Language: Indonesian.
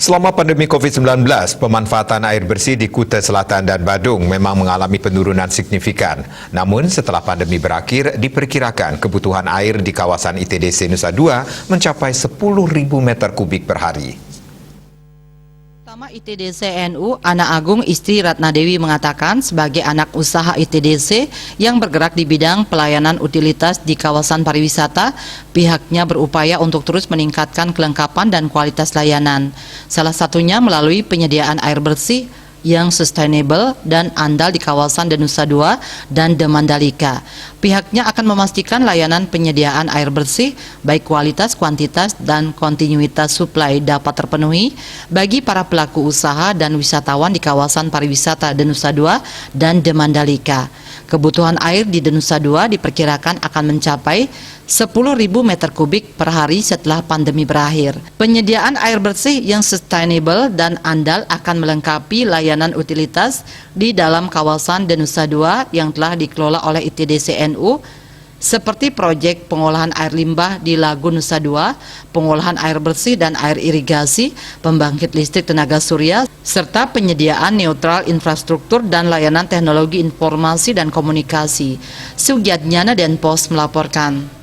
Selama pandemi COVID-19, pemanfaatan air bersih di Kuta Selatan dan Badung memang mengalami penurunan signifikan. Namun setelah pandemi berakhir, diperkirakan kebutuhan air di kawasan ITDC Nusa Dua mencapai 10.000 meter kubik per hari. Utama ITDC NU, Ana Agung istri Ratna Dewi mengatakan sebagai anak usaha ITDC yang bergerak di bidang pelayanan utilitas di kawasan pariwisata, pihaknya berupaya untuk terus meningkatkan kelengkapan dan kualitas layanan. Salah satunya melalui penyediaan air bersih yang sustainable dan andal di kawasan Nusa Dua dan The Mandalika. Pihaknya akan memastikan layanan penyediaan air bersih baik kualitas, kuantitas, dan kontinuitas suplai dapat terpenuhi bagi para pelaku usaha dan wisatawan di kawasan pariwisata Nusa Dua dan The Mandalika. Kebutuhan air di Nusa Dua diperkirakan akan mencapai 10.000 meter kubik per hari setelah pandemi berakhir. Penyediaan air bersih yang sustainable dan andal akan melengkapi layanan utilitas di dalam kawasan Nusa Dua yang telah dikelola oleh ITDC NU, seperti proyek pengolahan air limbah di Lagu Nusa Dua, pengolahan air bersih dan air irigasi, pembangkit listrik tenaga surya, serta penyediaan neutral infrastruktur dan layanan teknologi informasi dan komunikasi. Sugyatnyana Denpos melaporkan.